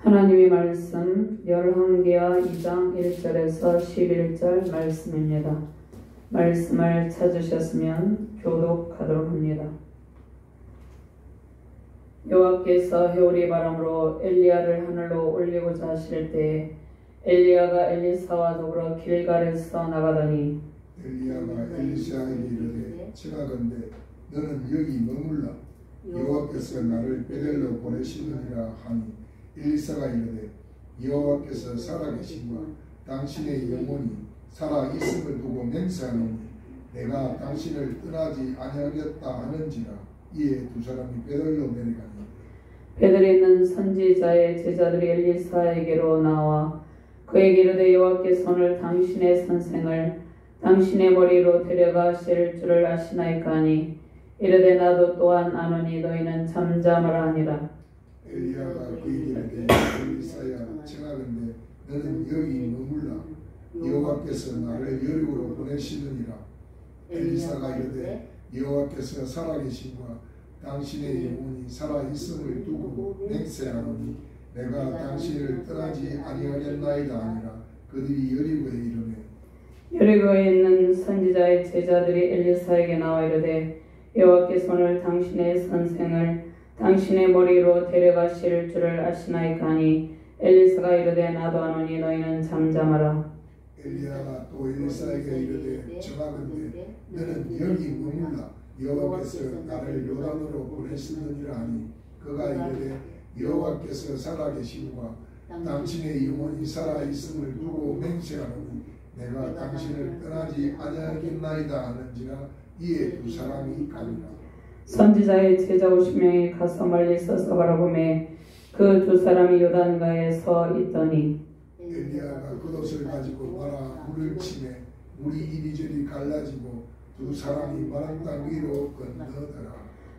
하나님의 말씀 열왕기하 2장 1절에서 11절 말씀입니다. 말씀을 찾으셨으면 교독하도록 합니다. 여호와께서 해오리 바람으로 엘리야를 하늘로 올리고자 하실 때에 엘리야가 엘리사와 더불어 길갈에서 나가더니 엘리야가 엘리사에게 이르되 청하건대 너는 여기 머물라 여호와께서 나를 베델로 보내시느니라 하니 엘리사가 이르되 여호와께서 살아계심과 당신의 영혼이 살아있음을 두고 맹세하노니 내가 당신을 떠나지 아니하겠다 하는지라. 이에 두 사람이 베델로 내려가니 베델에 있는 선지자의 제자들이 엘리사에게로 나와 그에게 이르되 여호와께서 오늘 당신의 선생을 당신의 머리로 데려가실 줄을 아시나이까 하니 이르되 나도 또한 아노니 너희는 잠잠하라 하니라. 엘리야가 그에게 이르되 엘리사야 청하건대 너는 여기 머물라 여호와께서 나를 여리고로 보내시느니라. 엘리사가 이르되 여호와께서 살아계심과 당신의 영혼이 살아있음을 두고 맹세하노니 내가 당신을 떠나지 아니하겠나이다 하니라. 그들이 여리고에 이르매 여리고에 있는 선지자의 제자들이 엘리사에게 나와 이르되 여호와께서 오늘 당신의 선생을 당신의 머리로 데려가실 줄을 아시나이까 하니 엘리사가 이르되 나도 아노니 너희는 잠잠하라. 엘리야가 또 엘리사에게 이르되 청하건대 너는 여기 머물라 여호와께서 나를 요단으로 보내시느니라 하니 그가 이르되 여호와께서 살아계심과 당신의 영혼이 살아있음을 두고 맹세하노니 내가 당신을 떠나지 아니하겠나이다 하는지라. 이에 두 사람이 가니라. 선지자의 제자 50명이 가서 멀리 서서 바라보매 그 두 사람이 요단가에 서 있더니 엘리야가 겉옷을 가지고 말아 물을 치매 물이 이리저리 갈라지고 두 사람이 마른 땅 위로 건너더라.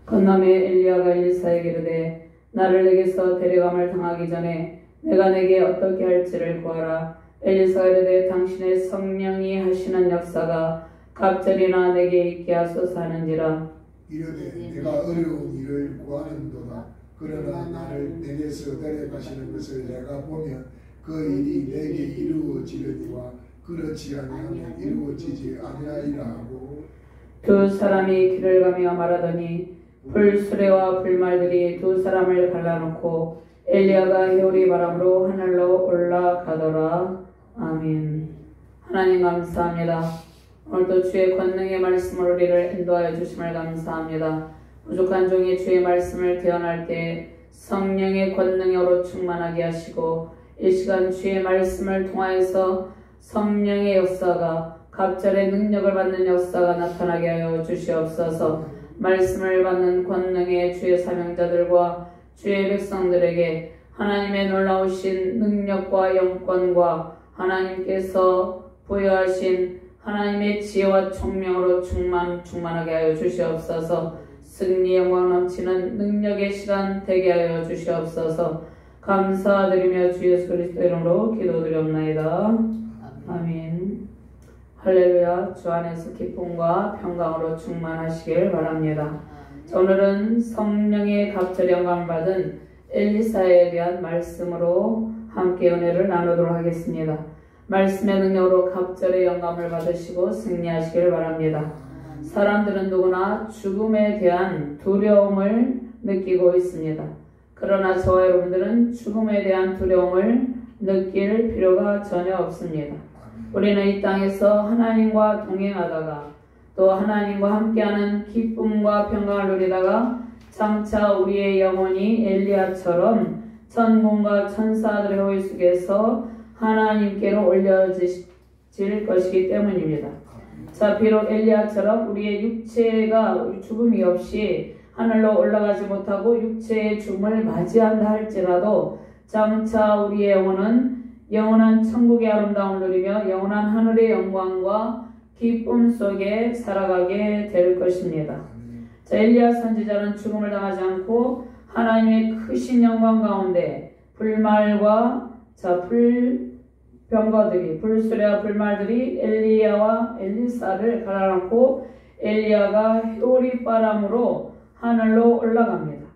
건너매 엘리야가 엘리사에게 이르되 나를 내게서 데려감을 당하기 전에 내가 내게 어떻게 할지를 구하라. 엘리사가 이르되 당신의 성령이 하시는 역사가 갑절이나 내게 있게 하소서 하는지라. 이르되 내가 어려운 일을 구하는도다. 그러나 나를 내게서 데려가시는 것을 내가 보면 그 일이 내게 이루어지려니와 그렇지 아니하면 이루어지지 아니하리라 하고 두 사람이 길을 가며 말하더니 불수레와 불말들이 두 사람을 갈라놓고 엘리야가 해오리 바람으로 하늘로 올라가더라. 아멘. 하나님 감사합니다. 오늘도 주의 권능의 말씀을 우리를 인도하여 주심을 감사합니다. 부족한 종이 주의 말씀을 대언할 때 성령의 권능으로 충만하게 하시고 이 시간 주의 말씀을 통하여서 성령의 역사가 갑절의 능력을 받는 역사가 나타나게 하여 주시옵소서. 말씀을 받는 권능의 주의 사명자들과 주의 백성들에게 하나님의 놀라우신 능력과 영권과 하나님께서 부여하신 하나님의 지혜와 총명으로 충만하게 하여 주시옵소서. 승리 영광 넘치는 능력의 시간 되게 하여 주시옵소서. 감사드리며 주 예수 그리스도 이름으로 기도드리옵나이다. 아멘. 할렐루야. 주 안에서 기쁨과 평강으로 충만하시길 바랍니다. 오늘은 성령의 갑절 영광을 받은 엘리사에 대한 말씀으로 함께 은혜를 나누도록 하겠습니다. 말씀의 능력으로 갑절의 영감을 받으시고 승리하시길 바랍니다. 사람들은 누구나 죽음에 대한 두려움을 느끼고 있습니다. 그러나 저와 여러분들은 죽음에 대한 두려움을 느낄 필요가 전혀 없습니다. 우리는 이 땅에서 하나님과 동행하다가 또 하나님과 함께하는 기쁨과 평강을 누리다가 장차 우리의 영혼이 엘리야처럼 천군과 천사들의 호의 속에서 하나님께로 올려질 것이기 때문입니다. 자, 비록 엘리야처럼 우리의 육체가 죽음이 없이 하늘로 올라가지 못하고 육체의 죽음을 맞이한다 할지라도 장차 우리의 영혼은 영원한 천국의 아름다움을 누리며 영원한 하늘의 영광과 기쁨 속에 살아가게 될 것입니다. 자, 엘리야 선지자는 죽음을 당하지 않고 하나님의 크신 영광 가운데 불말과 불병거들이 불수레와 불말들이 엘리야와 엘리사를 갈라놓고 엘리야가 해오리 바람으로 하늘로 올라갑니다.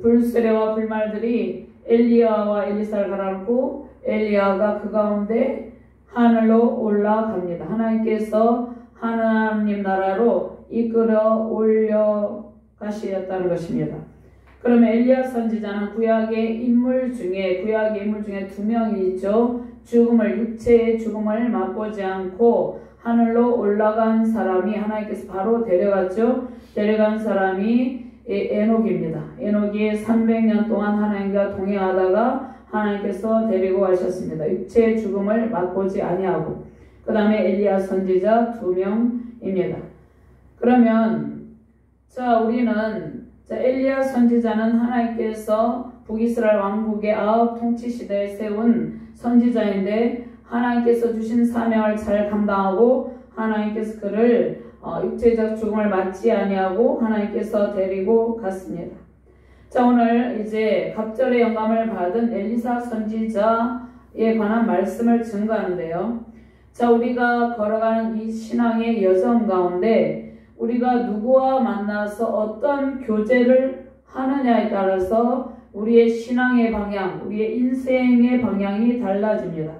불수레와 불말들이 엘리야와 엘리사를 갈아놓고 엘리야가 그 가운데 하늘로 올라갑니다. 하나님께서 하나님 나라로 이끌어 올려 가시었다는 것입니다. 그러면 엘리야 선지자는 구약의 인물 중에 두 명이 있죠. 육체의 죽음을 맛보지 않고 하늘로 올라간 사람이 하나님께서 바로 데려갔죠. 데려간 사람이 에녹입니다. 에녹이 300년 동안 하나님과 동행하다가 하나님께서 데리고 가셨습니다. 육체의 죽음을 맛보지 아니하고. 그 다음에 엘리야 선지자 2명입니다. 그러면 우리는 엘리야 선지자는 하나님께서 북이스라엘 왕국의 아합 통치 시대에 세운 선지자인데 하나님께서 주신 사명을 잘 감당하고 하나님께서 그를 육체적 죽음을 맞지 아니하고 하나님께서 데리고 갔습니다. 오늘 이제 갑절의 영감을 받은 엘리사 선지자에 관한 말씀을 증거하는데요. 우리가 걸어가는 이 신앙의 여정 가운데 우리가 누구와 만나서 어떤 교제를 하느냐에 따라서 우리의 신앙의 방향, 우리의 인생의 방향이 달라집니다.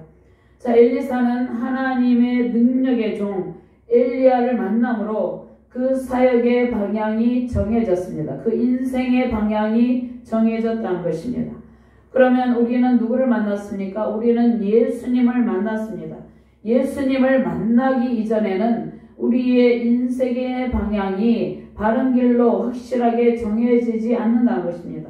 엘리사는 하나님의 능력의 종 엘리야를 만남으로 그 사역의 방향이 정해졌습니다. 그 인생의 방향이 정해졌다는 것입니다. 그러면 우리는 누구를 만났습니까? 우리는 예수님을 만났습니다. 예수님을 만나기 이전에는 우리의 인생의 방향이 바른 길로 확실하게 정해지지 않는다는 것입니다.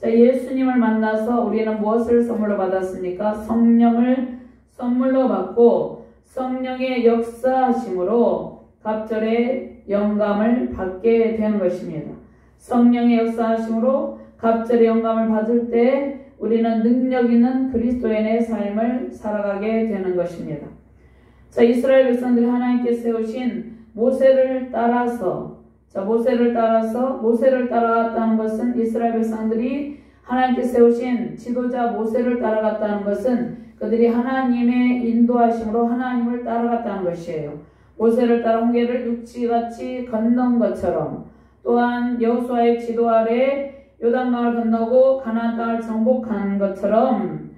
예수님을 만나서 우리는 무엇을 선물로 받았습니까? 성령을 선물로 받고 성령의 역사하심으로 갑절의 영감을 받게 되는 것입니다. 성령의 역사하심으로 갑절의 영감을 받을 때 우리는 능력 있는 그리스도인의 삶을 살아가게 되는 것입니다. 이스라엘 백성들이 하나님께 세우신 모세를 따라갔다는 것은 이스라엘 백성들이 하나님께 세우신 지도자 모세를 따라갔다는 것은 그들이 하나님의 인도하심으로 하나님을 따라갔다는 것이에요. 모세를 따라 홍해를 육지같이 건넌 것처럼 또한 여호수아의 지도 아래 요단강을 건너고 가나안 땅을 정복한 것처럼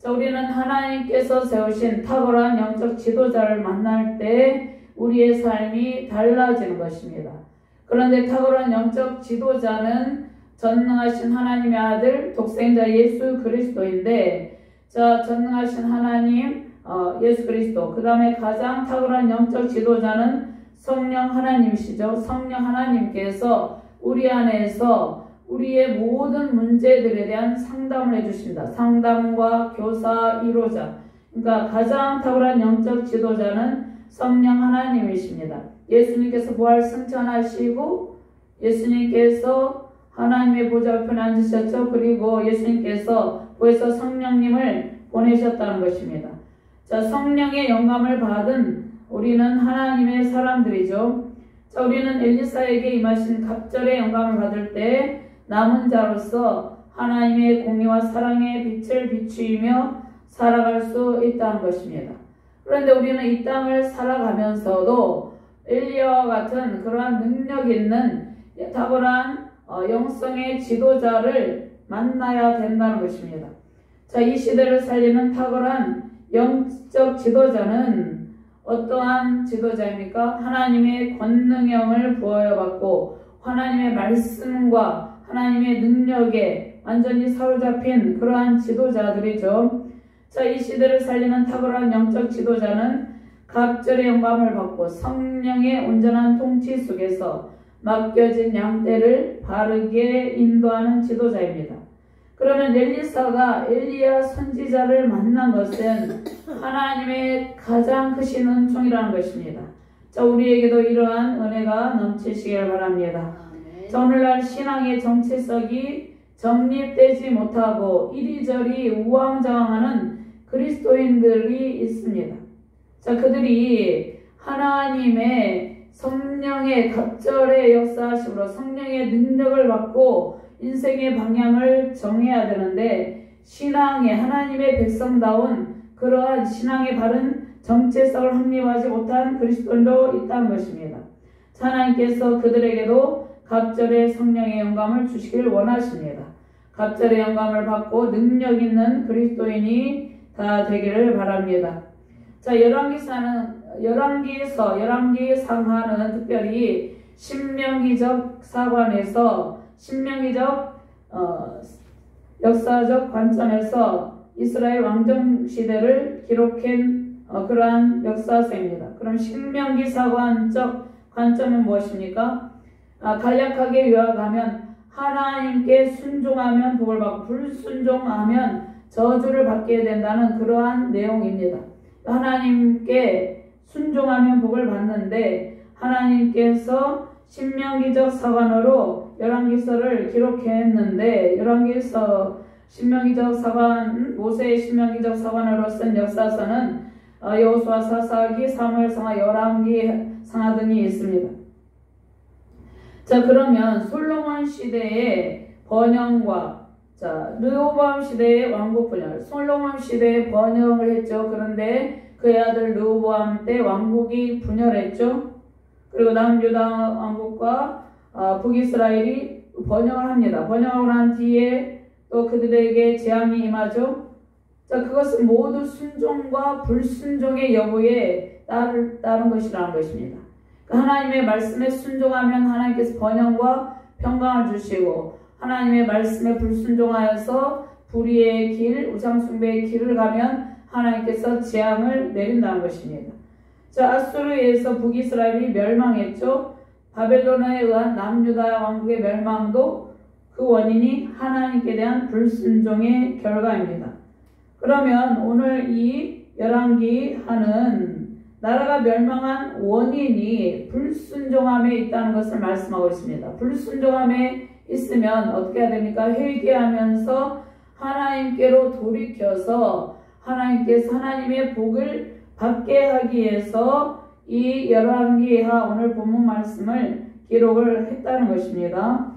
우리는 하나님께서 세우신 탁월한 영적 지도자를 만날 때 우리의 삶이 달라지는 것입니다. 그런데 탁월한 영적 지도자는 전능하신 하나님의 아들 독생자 예수 그리스도인데 전능하신 하나님 예수 그리스도 그 다음에 가장 탁월한 영적 지도자는 성령 하나님이시죠. 성령 하나님께서 우리 안에서 우리의 모든 문제들에 대한 상담을 해주신다. 상담과 교사, 위로자. 그러니까 가장 탁월한 영적 지도자는 성령 하나님이십니다. 예수님께서 부활 승천하시고 예수님께서 하나님의 보좌 우편에 앉으셨죠. 그리고 예수님께서 보혜사 성령님을 보내셨다는 것입니다. 성령의 영감을 받은 우리는 하나님의 사람들이죠. 우리는 엘리사에게 임하신 갑절의 영감을 받을 때 남은 자로서 하나님의 공의와 사랑의 빛을 비추이며 살아갈 수 있다는 것입니다. 그런데 우리는 이 땅을 살아가면서도 엘리야와 같은 그러한 능력 있는 탁월한 영성의 지도자를 만나야 된다는 것입니다. 이 시대를 살리는 탁월한 영적 지도자는 어떠한 지도자입니까? 하나님의 권능형을 부여받고 하나님의 말씀과 하나님의 능력에 완전히 사로잡힌 그러한 지도자들이죠. 이 시대를 살리는 탁월한 영적 지도자는 갑절의 영감을 받고 성령의 온전한 통치 속에서 맡겨진 양떼를 바르게 인도하는 지도자입니다. 그러면 엘리사가 엘리야 선지자를 만난 것은 하나님의 가장 크신 은총이라는 것입니다. 우리에게도 이러한 은혜가 넘치시길 바랍니다. 오늘날 신앙의 정체성이 정립되지 못하고 이리저리 우왕좌왕하는 그리스도인들이 있습니다. 그들이 하나님의 성령의 갑절의 역사하심으로 성령의 능력을 받고 인생의 방향을 정해야 되는데 신앙의 하나님의 백성다운 그러한 신앙의 바른 정체성을 확립하지 못한 그리스도인도 있다는 것입니다. 하나님께서 그들에게도 갑절의 성령의 영감을 주시길 원하십니다. 갑절의 영감을 받고 능력 있는 그리스도인이 다 되기를 바랍니다. 자, 열왕기 상하는 특별히 신명기적 사관에서 신명기적 역사적 관점에서 이스라엘 왕정 시대를 기록한 그러한 역사서입니다. 그럼 신명기 사관적 관점은 무엇입니까? 간략하게 요약하면 하나님께 순종하면 복을 받고 불순종하면 저주를 받게 된다는 그러한 내용입니다. 하나님께 순종하면 복을 받는데 하나님께서 신명기적 사관으로 열왕기서를 기록했는데 신명기적 사관, 모세의 신명기적 사관으로 쓴 역사서는 여호수아, 사사기, 사무엘상하, 열왕기 상하 등이 있습니다. 자, 그러면 솔로몬 시대의 번영과 르호보암 시대의 왕국 분열, 솔로몬 시대의 번영을 했죠. 그런데 그의 아들 르호보암 때 왕국이 분열했죠. 그리고 남유다 왕국과 북이스라엘이 번영을 합니다. 번영하고 난 뒤에 또 그들에게 재앙이 임하죠. 자, 그것은 모두 순종과 불순종의 여부에 따른 것이라는 것입니다. 하나님의 말씀에 순종하면 하나님께서 번영과 평강을 주시고 하나님의 말씀에 불순종하여서 불의의 길, 우상숭배의 길을 가면 하나님께서 재앙을 내린다는 것입니다. 자, 아수르에 의해서 북이스라엘이 멸망했죠. 바벨론에 의한 남유다 왕국의 멸망도 그 원인이 하나님께 대한 불순종의 결과입니다. 그러면 오늘 이 열왕기 하는 나라가 멸망한 원인이 불순종함에 있다는 것을 말씀하고 있습니다. 불순종함에 있으면 어떻게 해야 됩니까? 회개하면서 하나님께로 돌이켜서 하나님께서 하나님의 복을 받게 하기 위해서 이 열왕기하 오늘 본문 말씀을 기록을 했다는 것입니다.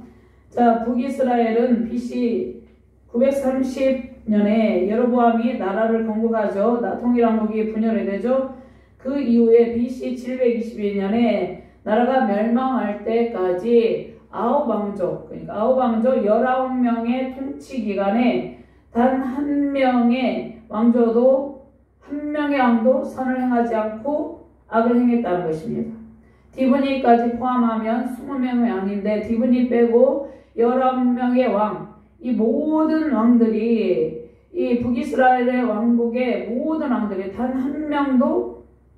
자, 북이스라엘은 BC 930년에 여로보암이 나라를 건국하죠. 통일왕국이 분열이 되죠. 그 이후에 BC 721년에 나라가 멸망할 때까지 아홉왕조, 그러니까 아홉왕조 19명의 통치 기간에 단 한 명의 왕조도 한 명의 왕도 선을 행하지 않고 악을 행했다는 것입니다. 디브니까지 포함하면 20명의 왕인데 디브니 빼고 19명의 왕, 이 모든 왕들이 이 북이스라엘의 왕국의 모든 왕들이 단 한 명도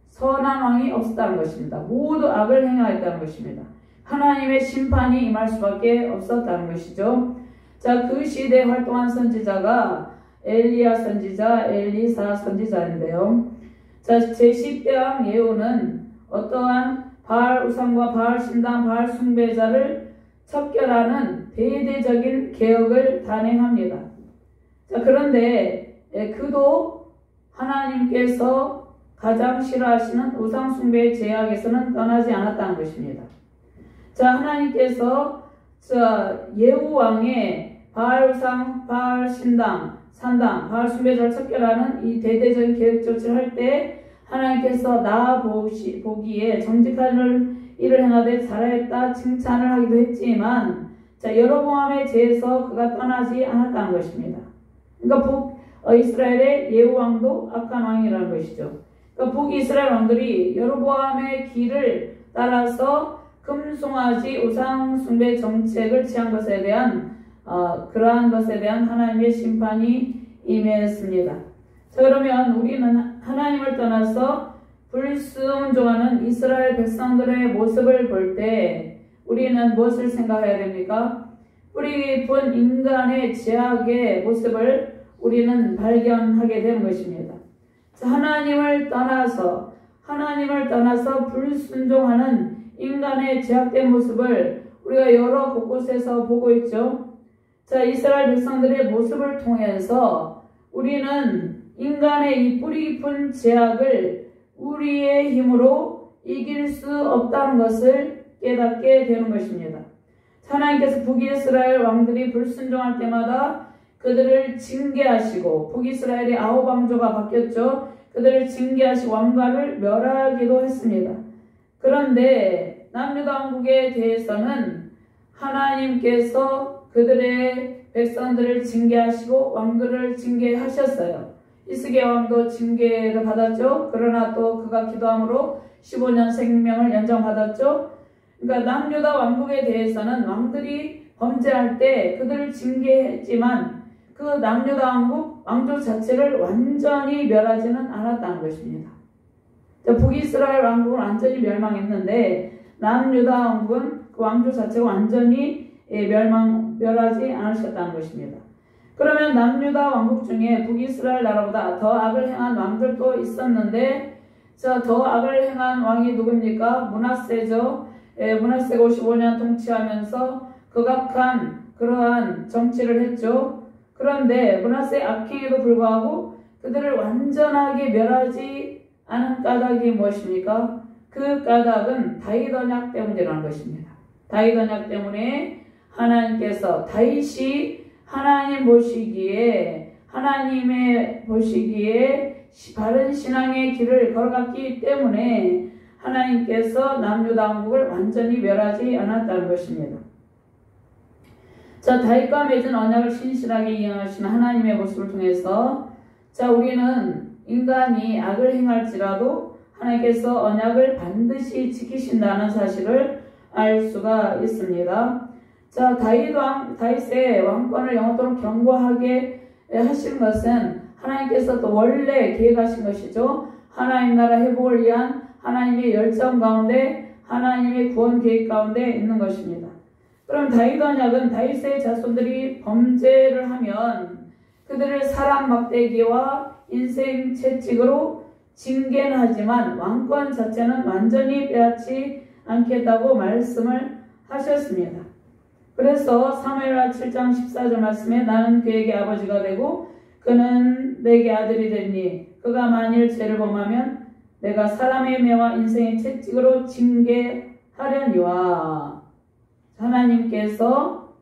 선한 왕이 없었다는 것입니다. 모두 악을 행하였다는 것입니다. 하나님의 심판이 임할 수밖에 없었다는 것이죠. 자, 그 시대에 활동한 선지자가 엘리야 선지자, 엘리사 선지자인데요. 자, 제10대왕 예후는 어떠한 바알 우상과 바알 신당, 바알 숭배자를 척결하는 대대적인 개혁을 단행합니다. 자, 그런데 그도 하나님께서 가장 싫어하시는 우상숭배의 제약에서는 떠나지 않았다는 것입니다. 자, 하나님께서 예후 왕의 바알 우상, 바알 신당, 산당, 바알 숭배자를 척결하는 이 대대적인 개혁 조치를 할 때 하나님께서 나 보기에 정직한 일을 행하되 잘하였다 칭찬을 하기도 했지만, 자, 여로보암의 죄에서 그가 떠나지 않았다는 것입니다. 그러니까 이스라엘의 예후 왕도 악한 왕이라는 것이죠. 그러니까 북이스라엘 왕들이 여로보암의 길을 따라서 금송아지 우상숭배 정책을 취한 것에 대한 그러한 것에 대한 하나님의 심판이 임했습니다. 자, 그러면 우리는 하나님을 떠나서 불순종하는 이스라엘 백성들의 모습을 볼 때 우리는 무엇을 생각해야 됩니까? 뿌리 깊은 인간의 죄악의 모습을 우리는 발견하게 되는 것입니다. 자, 하나님을 떠나서 불순종하는 인간의 죄악된 모습을 우리가 여러 곳곳에서 보고 있죠. 자, 이스라엘 백성들의 모습을 통해서 우리는 인간의 이 뿌리 깊은 죄악을 우리의 힘으로 이길 수 없다는 것을 깨닫게 되는 것입니다. 하나님께서 북이스라엘 왕들이 불순종할 때마다 그들을 징계하시고, 북이스라엘의 아홉 왕조가 바뀌었죠. 그들을 징계하시고 왕가를 멸하기도 했습니다. 그런데 남유다 왕국에 대해서는 하나님께서 그들의 백성들을 징계하시고 왕들을 징계하셨어요. 이스기야 왕도 징계를 받았죠. 그러나 또 그가 기도함으로 15년 생명을 연장받았죠. 그러니까 남유다 왕국에 대해서는 왕들이 범죄할 때 그들을 징계했지만 그 남유다 왕국 왕조 자체를 완전히 멸하지는 않았다는 것입니다. 북이스라엘 왕국은 완전히 멸망했는데 남유다 왕국은 그 왕조 자체가 완전히 멸하지 않으셨다는 것입니다. 그러면 남유다 왕국 중에 북이스라엘 나라보다 더 악을 행한 왕들도 있었는데 더 악을 행한 왕이 누굽니까? 므낫세죠. 므낫세가 55년 통치하면서 극악한 그러한 정치를 했죠. 그런데 므낫세의 악행에도 불구하고 그들을 완전하게 멸하지 않은 까닭이 무엇입니까? 그 까닭은 다윗 언약 때문이라는 것입니다. 다윗 언약 때문에 하나님께서 다윗이 하나님의 보시기에 바른 신앙의 길을 걸어갔기 때문에 하나님께서 남유다 왕국을 완전히 멸하지 않았다는 것입니다. 다윗과 맺은 언약을 신실하게 이행하시는 하나님의 모습을 통해서 우리는 인간이 악을 행할지라도 하나님께서 언약을 반드시 지키신다는 사실을 알 수가 있습니다. 다윗의 왕권을 영원토록 견고하게 하신 것은 하나님께서 또 원래 계획하신 것이죠. 하나님 나라 회복을 위한 하나님의 열정 가운데 하나님의 구원 계획 가운데 있는 것입니다. 그럼 다윗 언약은 다윗의 자손들이 범죄를 하면 그들을 사람 막대기와 인생 채찍으로 징계는 하지만 왕권 자체는 완전히 빼앗지 않겠다고 말씀을 하셨습니다. 그래서 사무엘하 7장 14절 말씀에 나는 그에게 아버지가 되고 그는 내게 아들이 되니 그가 만일 죄를 범하면 내가 사람의 매와 인생의 채찍으로 징계하려니와 하나님께서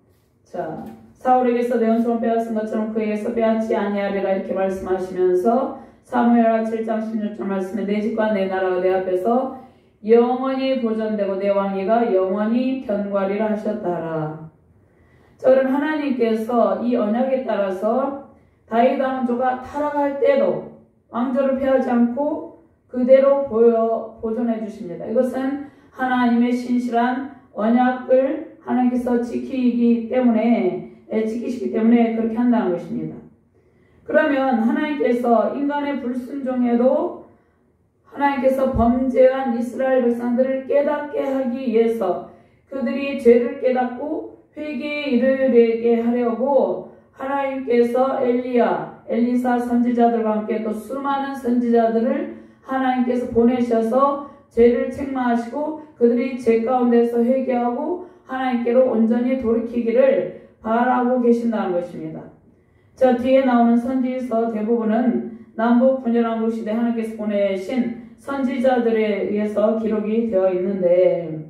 사울에게서 내 은총을 빼앗은 것처럼 그에게서 빼앗지 아니하리라 이렇게 말씀하시면서 사무엘하 7장 16절 말씀에 내 집과 내 나라가 내 앞에서 영원히 보존되고 내 왕위가 영원히 견고하리라 하셨다라. 그럼 하나님께서 이 언약에 따라서 다윗 왕조가 타락할 때도 왕조를 폐하지 않고 그대로 보존해 주십니다. 이것은 하나님의 신실한 언약을 하나님께서 지키시기 때문에 그렇게 한다는 것입니다. 그러면 하나님께서 인간의 불순종에도 하나님께서 범죄한 이스라엘 백성들을 깨닫게 하기 위해서 그들이 죄를 깨닫고 회개에 이르게 하려고 하나님께서 엘리야, 엘리사 선지자들과 함께 또 수많은 선지자들을 하나님께서 보내셔서 죄를 책망하시고 그들이 죄 가운데서 회개하고 하나님께로 온전히 돌이키기를 바라고 계신다는 것입니다. 뒤에 나오는 선지서 대부분은 남북 분열왕국 시대 하나님께서 보내신 선지자들에 의해서 기록이 되어 있는데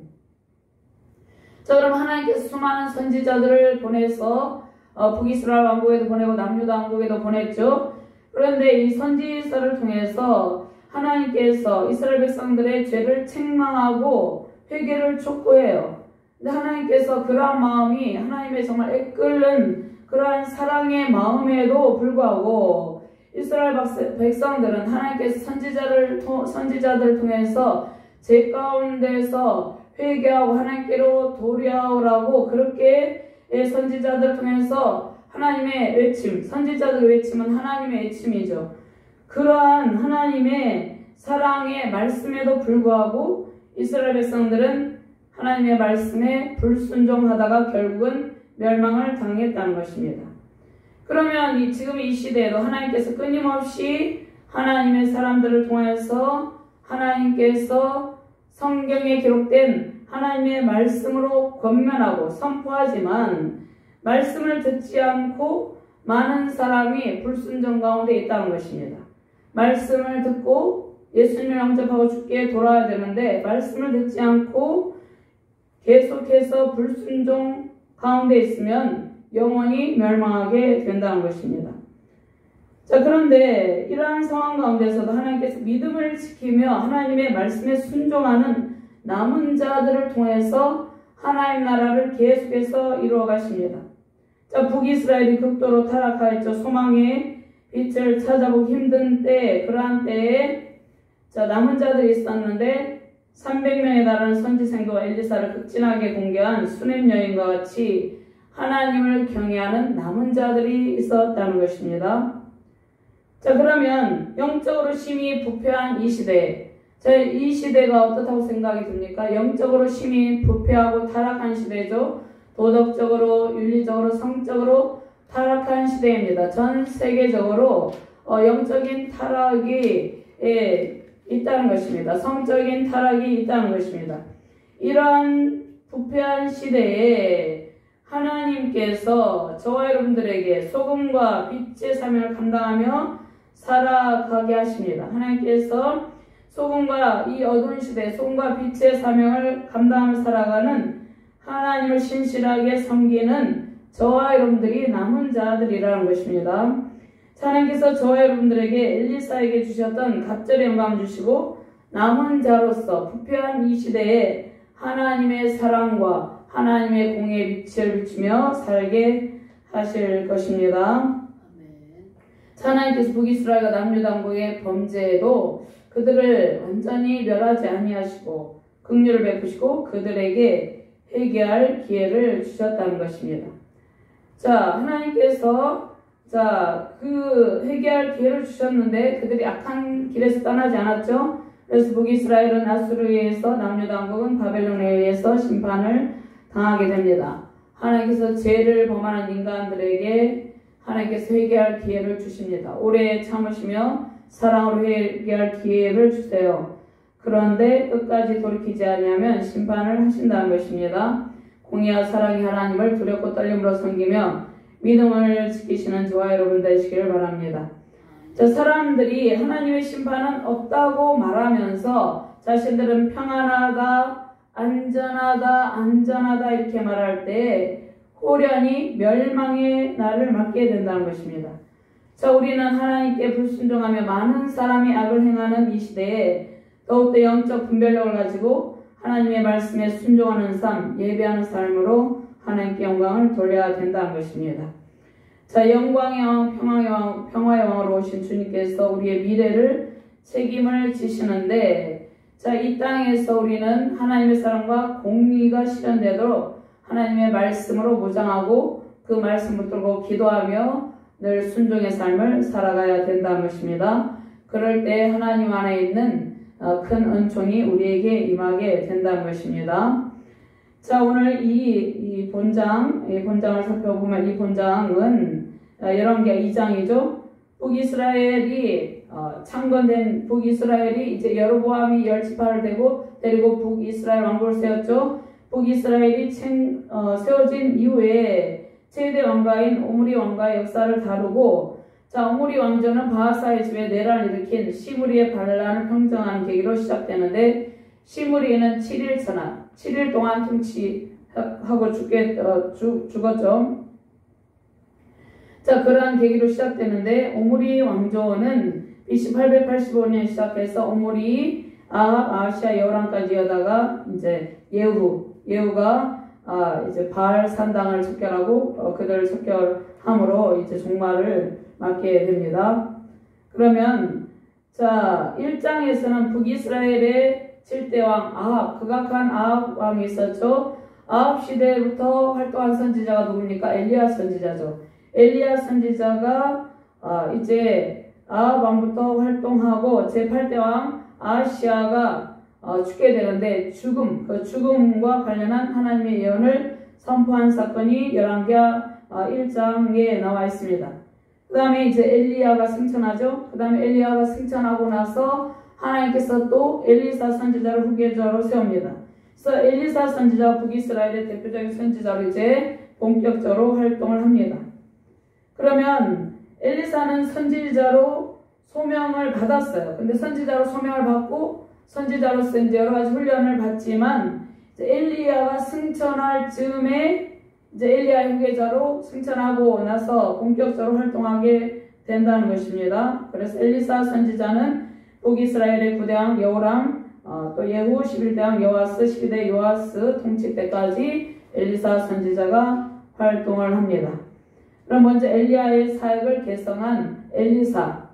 그럼 하나님께서 수많은 선지자들을 보내서 북이스라엘 왕국에도 보내고 남유다 왕국에도 보냈죠. 그런데 이 선지서를 통해서 하나님께서 이스라엘 백성들의 죄를 책망하고 회개를 촉구해요. 근데 하나님께서 그러한 마음이 하나님의 정말 애끓는 그러한 사랑의 마음에도 불구하고 이스라엘 백성들은 하나님께서 선지자들을 통해서 죄 가운데서 회개하고 하나님께로 도래하라고 그렇게 선지자들을 통해서 하나님의 외침, 선지자들의 외침은 하나님의 외침이죠. 그러한 하나님의 사랑의 말씀에도 불구하고 이스라엘 백성들은 하나님의 말씀에 불순종하다가 결국은 멸망을 당했다는 것입니다. 그러면 지금 이 시대에도 하나님께서 끊임없이 하나님의 사람들을 통해서 하나님께서 성경에 기록된 하나님의 말씀으로 권면하고 선포하지만 말씀을 듣지 않고 많은 사람이 불순종 가운데 있다는 것입니다. 말씀을 듣고 예수님을 영접하고 주께 돌아와야 되는데 말씀을 듣지 않고 계속해서 불순종 가운데 있으면 영원히 멸망하게 된다는 것입니다. 그런데 이러한 상황 가운데서도 하나님께서 믿음을 지키며 하나님의 말씀에 순종하는 남은 자들을 통해서 하나님 나라를 계속해서 이루어 가십니다. 자, 북이스라엘이 극도로 타락하였죠. 소망의 빛을 찾아보기 힘든 때, 그러한 때에 자, 남은 자들이 있었는데 300명에 달하는 선지생도와 엘리사를 극진하게 공개한 수넴 여인과 같이 하나님을 경외하는 남은 자들이 있었다는 것입니다. 자, 그러면 영적으로 심히 부패한 이 시대, 자, 이 시대가 어떻다고 생각이 듭니까? 영적으로 심히 부패하고 타락한 시대죠. 도덕적으로, 윤리적으로, 성적으로 타락한 시대입니다. 전 세계적으로 영적인 타락이 있다는 것입니다. 성적인 타락이 있다는 것입니다. 이러한 부패한 시대에 하나님께서 저와 여러분들에게 소금과 빛의 사명을 감당하며 살아가게 하십니다. 하나님께서 소금과 이 어두운 시대에 소금과 빛의 사명을 감당하며 살아가는 하나님을 신실하게 섬기는 저와 여러분들이 남은 자들이라는 것입니다. 하나님께서 저와 여러분들에게 엘리사에게 주셨던 갑절의 영광을 주시고 남은 자로서 부패한 이 시대에 하나님의 사랑과 하나님의 공의의 빛을 비추며 살게 하실 것입니다. 하나님께서 북이스라엘과 남유다국의 범죄에도 그들을 완전히 멸하지 아니하시고 긍휼을 베푸시고 그들에게 회개할 기회를 주셨다는 것입니다. 자, 하나님께서 그 회개할 기회를 주셨는데 그들이 악한 길에서 떠나지 않았죠. 그래서 북이스라엘은 아수르에 의해서 남유다국은 바벨론에 의해서 심판을 당하게 됩니다. 하나님께서 죄를 범하는 인간들에게 하나님께서 회개할 기회를 주십니다. 오래 참으시며 사랑으로 회개할 기회를 주세요. 그런데 끝까지 돌이키지 아니하면 심판을 하신다는 것입니다. 공의와 사랑이 하나님을 두렵고 떨림으로 섬기며 믿음을 지키시는 저와 여러분 되시기를 바랍니다. 자, 사람들이 하나님의 심판은 없다고 말하면서 자신들은 평안하다, 안전하다 이렇게 말할 때 호련히 멸망의 날을 맞게 된다는 것입니다. 자, 우리는 하나님께 불순종하며 많은 사람이 악을 행하는 이 시대에 더욱더 영적 분별력을 가지고 하나님의 말씀에 순종하는 삶, 예배하는 삶으로 하나님께 영광을 돌려야 된다는 것입니다. 자, 영광의 왕, 평화의 왕으로 오신 주님께서 우리의 미래를 책임을 지시는데, 자, 이 땅에서 우리는 하나님의 사랑과 공의가 실현되도록 하나님의 말씀으로 무장하고 그 말씀 붙들고 기도하며 늘 순종의 삶을 살아가야 된다는 것입니다. 그럴 때 하나님 안에 있는 큰 은총이 우리에게 임하게 된다는 것입니다. 자, 오늘 이 본장을 살펴보면 이 본장은 열왕기하 2장이죠. 북이스라엘이 창건된 북이스라엘이 이제 여로보암이 열지파를 데리고 북이스라엘 왕국을 세웠죠. 북이스라엘이 세워진 이후에 최대 왕가인 오므리 왕가의 역사를 다루고, 자, 오므리 왕조는 바하사의 집에 내란을 일으킨 시므리의 반란을 평정하는 계기로 시작되는데, 시므리는 7일 동안 통치하고 죽었죠. 자, 그러한 계기로 시작되는데, 오므리 왕조는 BC 885년 시작해서 오므리, 아하시아, 여호람까지 이어다가 이제 예후가 이제 바알 산당을 척결하고 그들을 척결함으로 이제 종말을 맞게 됩니다. 그러면 자, 1장에서는 북이스라엘의 7대 왕 아합, 극악한 아합 왕이 있었죠. 아합 시대부터 활동한 선지자가 누굽니까? 엘리야 선지자죠. 엘리야 선지자가 이제 아합 왕부터 활동하고 제8대 왕 아하시아가 죽게 되는데 그 죽음과 관련한 하나님의 예언을 선포한 사건이 열왕기하 1장에 나와 있습니다. 그 다음에 이제 엘리야가 승천하죠. 그 다음에 엘리야가 승천하고 나서 하나님께서 또 엘리사 선지자를 후계자로 세웁니다. 그래서 엘리사 선지자 북이스라엘의 대표적인 선지자로 이제 본격적으로 활동을 합니다. 그러면 엘리사는 선지자로 소명을 받았어요. 근데 선지자로 소명을 받고 선지자로서 이제 여러 가지 훈련을 받지만 이제 엘리야가 승천할 즈음에 이제 엘리야의 후계자로 승천하고 나서 본격적으로 활동하게 된다는 것입니다. 그래서 엘리사 선지자는 북이스라엘의 9대 왕 여호람, 또 예후 11대 왕 여하스, 12대 요하스 통치 때까지 엘리사 선지자가 활동을 합니다. 그럼 먼저 엘리야의 사역을 계승한 엘리사.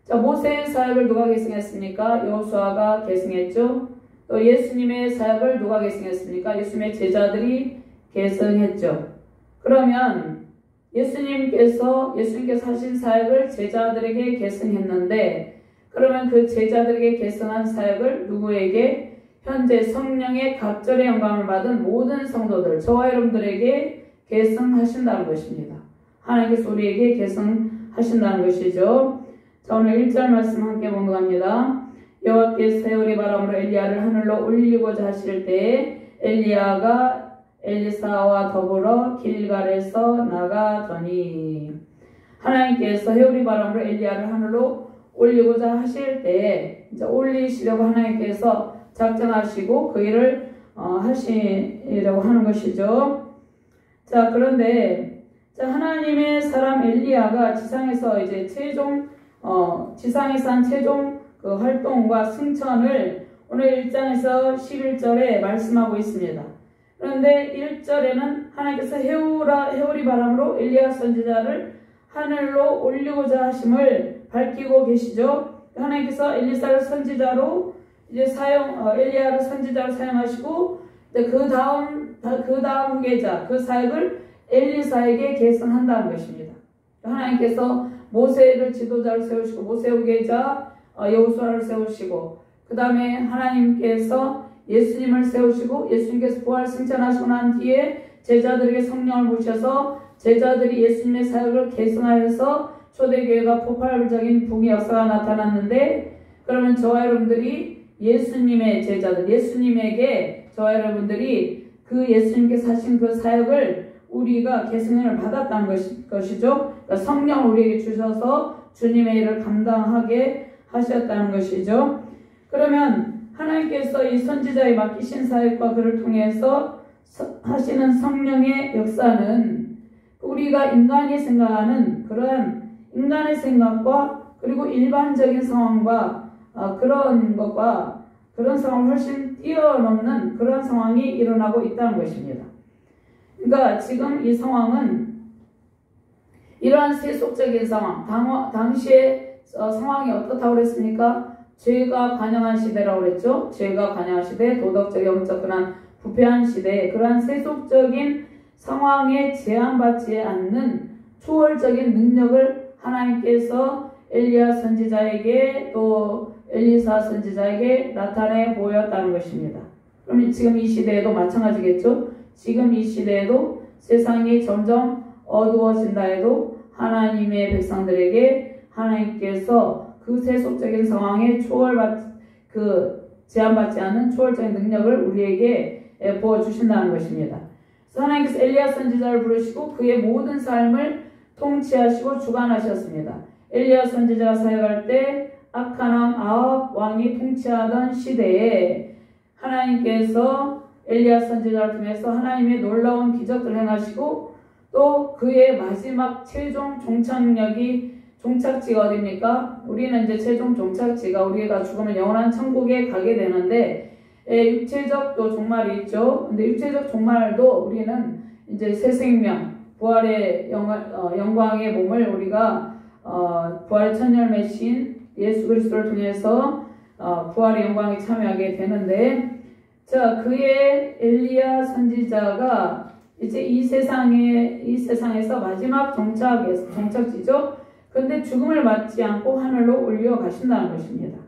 자, 모세의 사역을 누가 계승했습니까? 여호수아가 계승했죠. 또 예수님의 사역을 누가 계승했습니까? 예수님의 제자들이 계승했죠. 그러면 예수님께서 하신 사역을 제자들에게 계승했는데, 그러면 그 제자들에게 계승한 사역을 누구에게? 현재 성령의 갑절의 영감을 받은 모든 성도들, 저와 여러분들에게 계승하신다는 것입니다. 하나님께서 우리에게 계승하신다는 것이죠. 자, 오늘 1절 말씀 함께 봉독합니다. 여호와께서 세월의 바람으로 엘리야를 하늘로 올리고자 하실 때에 엘리야가 엘리사와 더불어 길갈에서 나가더니, 하나님께서 해오리 바람으로 엘리야를 하늘로 올리고자 하실 때에 이제 올리시려고 하나님께서 작정하시고 그 일을 하시려고 하는 것이죠. 자, 그런데 하나님의 사람 엘리야가 지상에서 이제 지상에서 한 최종 그 활동과 승천을 오늘 1장에서 11절에 말씀하고 있습니다. 그런데 1절에는 하나님께서 해오리 바람으로 엘리야 선지자를 하늘로 올리고자 하심을 밝히고 계시죠. 하나님께서 엘리사를 선지자로 이제 엘리야를 선지자로 사용하시고, 그 다음 후계자, 그 사역을 엘리사에게 계승한다는 것입니다. 하나님께서 모세를 지도자로 세우시고, 모세 후계자 여호수아를 세우시고, 그 다음에 하나님께서 예수님을 세우시고, 예수님께서 부활 승천하시고 난 뒤에 제자들에게 성령을 부으셔서 제자들이 예수님의 사역을 계승하여서 초대교회가 폭발적인 붕의 역사가 나타났는데, 그러면 저와 여러분들이 예수님의 제자들, 예수님에게 저와 여러분들이 그 예수님께서 하신 그 사역을 우리가 계승을 받았다는 것이죠. 그러니까 성령을 우리에게 주셔서 주님의 일을 감당하게 하셨다는 것이죠. 그러면 하나님께서 이 선지자에 맡기신 사역과 그를 통해서 하시는 성령의 역사는 우리가 인간이 생각하는 그런 인간의 생각과 그리고 일반적인 상황과 그런 상황을 훨씬 뛰어넘는 그런 상황이 일어나고 있다는 것입니다. 그러니까 지금 이 상황은 이러한 세속적인 상황, 당시의 상황이 어떻다고 그랬습니까? 죄가 관영한 시대라고 그랬죠. 죄가 관영한 시대, 도덕적, 영적 그런 부패한 시대, 그러한 세속적인 상황에 제한받지 않는 초월적인 능력을 하나님께서 엘리야 선지자에게 또 엘리사 선지자에게 나타내 보였다는 것입니다. 그럼 지금 이 시대에도 마찬가지겠죠. 지금 이 시대에도 세상이 점점 어두워진다 해도 하나님의 백성들에게 하나님께서 그 세속적인 상황에 제한받지 않는 초월적인 능력을 우리에게 부어주신다는 것입니다. 그래서 하나님께서 엘리야 선지자를 부르시고 그의 모든 삶을 통치하시고 주관하셨습니다. 엘리야 선지자가 사역할 때 악한 왕 아합 왕이 통치하던 시대에 하나님께서 엘리야 선지자를 통해서 하나님의 놀라운 기적들을 행하시고 또 그의 마지막 최종 종착지가 어디입니까? 우리는 이제 최종 종착지가 우리가 죽으면 영원한 천국에 가게 되는데 육체적 또 종말이 있죠. 근데 육체적 종말도 우리는 이제 새 생명, 부활의 영광의 몸을 우리가 부활의 첫 열매신 예수 그리스도를 통해서 부활의 영광에 참여하게 되는데, 자, 그의 엘리야 선지자가 이제 이 세상에서 마지막 종착지죠. 그런데 죽음을 맞지 않고 하늘로 올려가신다는 것입니다.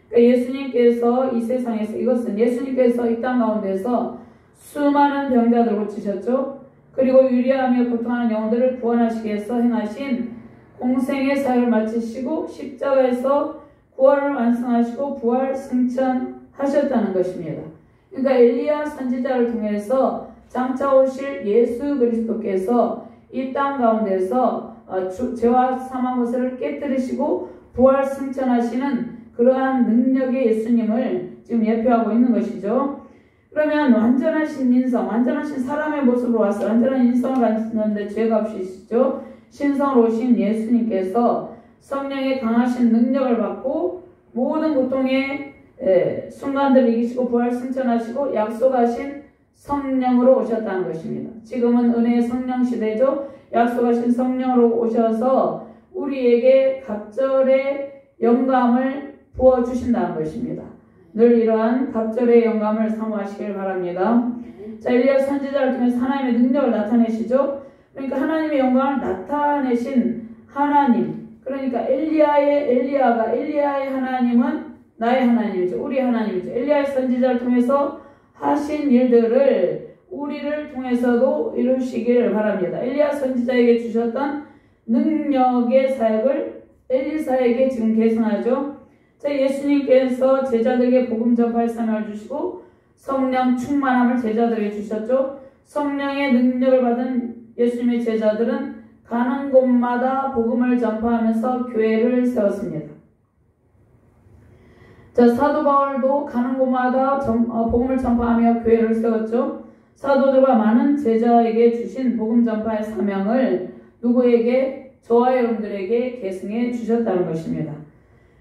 그러니까 예수님께서 이 세상에서, 이것은 예수님께서 이 땅 가운데서 수많은 병자들을 고치셨죠. 그리고 유리하며 고통하는 영혼들을 구원하시기 위해서 행하신 공생의 사역을 마치시고 십자가에서 구원을 완성하시고 부활 승천하셨다는 것입니다. 그러니까 엘리야 선지자를 통해서 장차 오실 예수 그리스도께서 이 땅 가운데서 죄와 사망 것을 깨뜨리시고 부활 승천하시는 그러한 능력의 예수님을 지금 예표하고 있는 것이죠. 그러면 완전하신 인성, 완전하신 사람의 모습으로 와서 완전한 인성을 가졌는데 죄가 없으시죠. 신성으로 오신 예수님께서 성령의 강하신 능력을 받고 모든 고통의 순간들을 이기시고 부활 승천하시고 약속하신 성령으로 오셨다는 것입니다. 지금은 은혜의 성령 시대죠. 약속하신 성령으로 오셔서 우리에게 갑절의 영감을 부어주신다는 것입니다. 늘 이러한 갑절의 영감을 사모하시길 바랍니다. 자, 엘리야 선지자를 통해서 하나님의 능력을 나타내시죠. 그러니까 하나님의 영광을 나타내신 하나님, 그러니까 엘리야의 하나님은 나의 하나님이죠. 우리의 하나님이죠. 엘리야의 선지자를 통해서 하신 일들을 우리를 통해서도 이루시기를 바랍니다. 엘리야 선지자에게 주셨던 능력의 사역을 엘리사에게 지금 계승하죠. 자, 예수님께서 제자들에게 복음 전파의 사명을 주시고 성령 충만함을 제자들에게 주셨죠. 성령의 능력을 받은 예수님의 제자들은 가는 곳마다 복음을 전파하면서 교회를 세웠습니다. 자, 사도 바울도 가는 곳마다 복음을 전파하며 교회를 세웠죠. 사도들과 많은 제자에게 주신 복음 전파의 사명을 누구에게? 저와 여러분들에게 계승해 주셨다는 것입니다.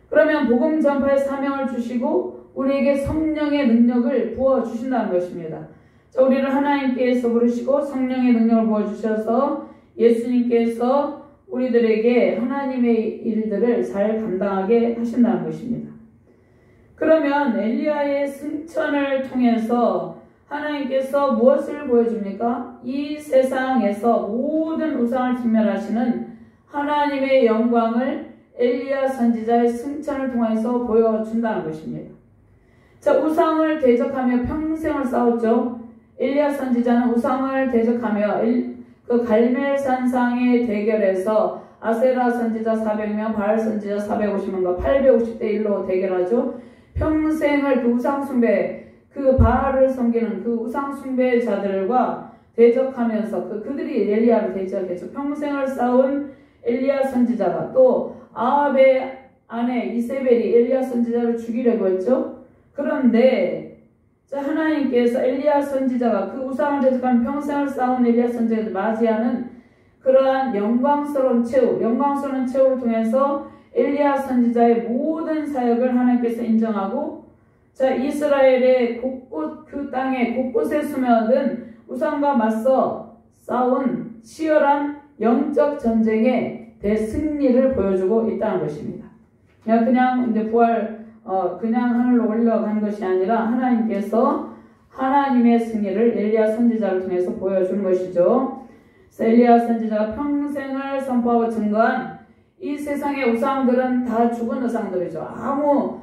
그러면 복음 전파의 사명을 주시고 우리에게 성령의 능력을 부어주신다는 것입니다. 자, 우리를 하나님께서 부르시고 성령의 능력을 부어주셔서 예수님께서 우리들에게 하나님의 일들을 잘 감당하게 하신다는 것입니다. 그러면 엘리야의 승천을 통해서 하나님께서 무엇을 보여줍니까? 이 세상에서 모든 우상을 진멸하시는 하나님의 영광을 엘리야 선지자의 승천을 통해서 보여준다는 것입니다. 자, 우상을 대적하며 평생을 싸웠죠. 엘리야 선지자는 우상을 대적하며 그 갈멜산상의 대결에서 아세라 선지자 400명, 바알 선지자 450명과 850대 1로 대결하죠. 평생을 그 우상숭배, 그 바알을 섬기는 그 우상숭배자들과 대적하면서 그들이 엘리야를 대적했죠. 평생을 싸운 엘리야 선지자가 또 아합의 아내 이세벨이 엘리야 선지자를 죽이려고 했죠. 그런데 하나님께서 엘리야 선지자가 그 우상을 대적하는 평생을 싸운 엘리야 선지자를 맞이하는 그러한 영광스러운 최후를 통해서 엘리야 선지자의 모든 사역을 하나님께서 인정하고, 자, 이스라엘의 곳곳, 그 땅의 곳곳에 스며든 우상과 맞서 싸운 치열한 영적 전쟁의 대승리를 보여주고 있다는 것입니다. 그냥 이제 그냥 하늘로 올라간 것이 아니라 하나님께서 하나님의 승리를 엘리야 선지자를 통해서 보여준 것이죠. 엘리야 선지자가 평생을 선포하고 증거한 이 세상의 우상들은 다 죽은 우상들이죠. 아무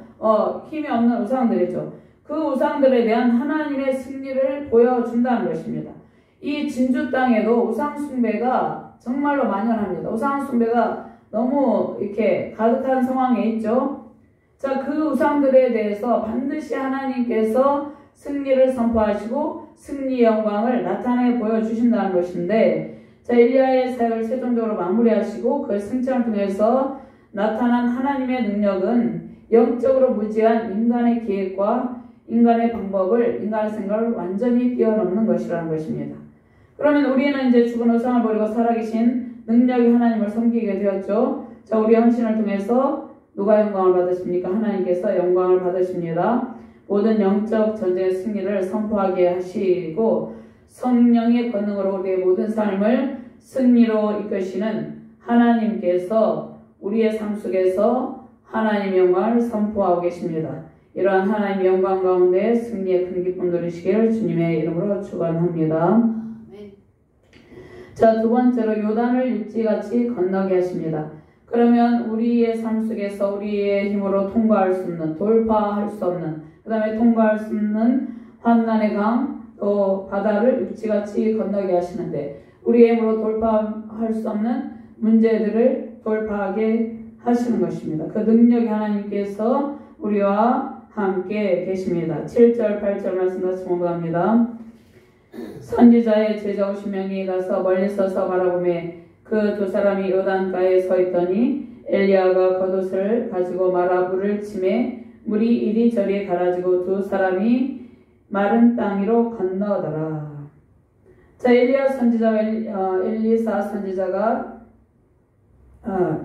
힘이 없는 우상들이죠. 그 우상들에 대한 하나님의 승리를 보여준다는 것입니다. 이 진주 땅에도 우상 숭배가 정말로 만연합니다. 우상 숭배가 너무 이렇게 가득한 상황에 있죠. 자, 그 우상들에 대해서 반드시 하나님께서 승리를 선포하시고 승리의 영광을 나타내 보여주신다는 것인데, 자, 엘리야의 사역을 최종적으로 마무리하시고 그 승천을 통해서 나타난 하나님의 능력은 영적으로 무지한 인간의 계획과 인간의 방법을, 인간의 생각을 완전히 뛰어넘는 것이라는 것입니다. 그러면 우리는 이제 죽은 우상을 버리고 살아계신 능력의 하나님을 섬기게 되었죠. 자, 우리의 헌신을 통해서 누가 영광을 받으십니까? 하나님께서 영광을 받으십니다. 모든 영적 전쟁의 승리를 선포하게 하시고 성령의 권능으로 우리의 모든 삶을 승리로 이끄시는 하나님께서 우리의 삶 속에서 하나님의 영광을 선포하고 계십니다. 이러한 하나님의 영광 가운데 승리의 큰 기쁨 누리시기를 주님의 이름으로 축원합니다. 자, 두 번째로 요단을 육지같이 건너게 하십니다. 그러면 우리의 삶 속에서 우리의 힘으로 통과할 수 없는, 돌파할 수 없는, 그 다음에 통과할 수 없는 환난의 강, 또 바다를 육지같이 건너게 하시는데, 우리의 힘으로 돌파할 수 없는 문제들을 돌파하게 하시는 것입니다. 그 능력이 하나님께서 우리와 함께 계십니다. 7절, 8절 말씀 같이 공부합니다. 선지자의 제자 50명이 가서 멀리 서서 바라보매 그 두 사람이 요단가에 서 있더니 엘리야가 겉옷을 가지고 말아 물을 치매 물이 이리저리 갈아지고 두 사람이 마른 땅 위로 건너더라. 자, 엘리야 선지자와 엘리사 선지자가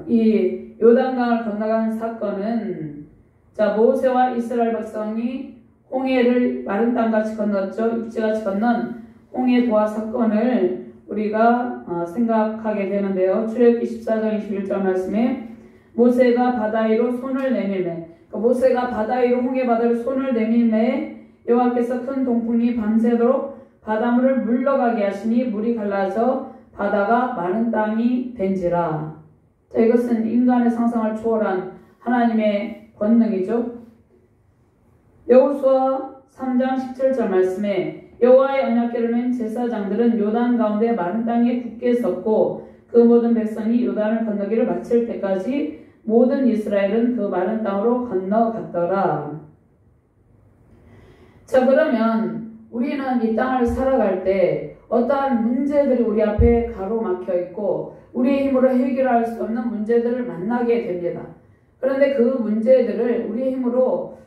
이 요단강을 건너간 사건은, 자, 모세와 이스라엘 백성이 홍해를 마른 땅같이 건넜죠. 육지같이 건넌 홍해 도하 사건을 우리가 생각하게 되는데요. 출애굽기 14장 21절 말씀에 모세가 바다 위로 손을 내밀매, 모세가 바다 위로 홍해 바다로 손을 내밀매 여호와께서 큰 동풍이 밤새도록 바닷물을 물러가게 하시니 물이 갈라져 바다가 마른 땅이 된지라. 자, 이것은 인간의 상상을 초월한 하나님의 권능이죠. 여호수아 3장 17절 말씀에 여호와의 언약궤를 맨 제사장들은 요단 가운데 마른 땅에 굳게 섰고 그 모든 백성이 요단을 건너기를 마칠 때까지 모든 이스라엘은 그 마른 땅으로 건너갔더라. 자, 그러면 우리는 이 땅을 살아갈 때 어떠한 문제들이 우리 앞에 가로막혀 있고 우리의 힘으로 해결할 수 없는 문제들을 만나게 됩니다. 그런데 그 문제들을 우리의 힘으로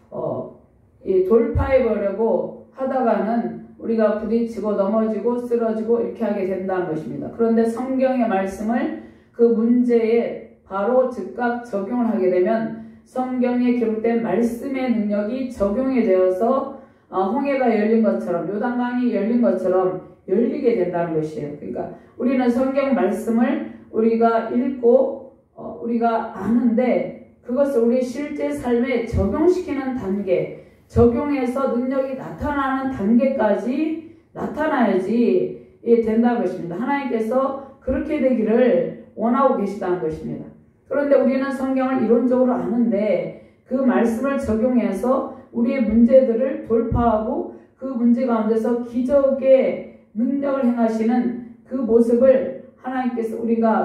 돌파해 보려고 하다가는 우리가 부딪히고 넘어지고 쓰러지고 이렇게 하게 된다는 것입니다. 그런데 성경의 말씀을 그 문제에 바로 즉각 적용을 하게 되면 성경에 기록된 말씀의 능력이 적용이 되어서 홍해가 열린 것처럼 요단강이 열린 것처럼 열리게 된다는 것이에요. 그러니까 우리는 성경 말씀을 우리가 읽고 우리가 아는데 그것을 우리 실제 삶에 적용시키는 단계, 적용해서 능력이 나타나는 단계까지 나타나야지 된다는 것입니다. 하나님께서 그렇게 되기를 원하고 계시다는 것입니다. 그런데 우리는 성경을 이론적으로 아는데 그 말씀을 적용해서 우리의 문제들을 돌파하고 그 문제 가운데서 기적의 능력을 행하시는 그 모습을 하나님께서 우리가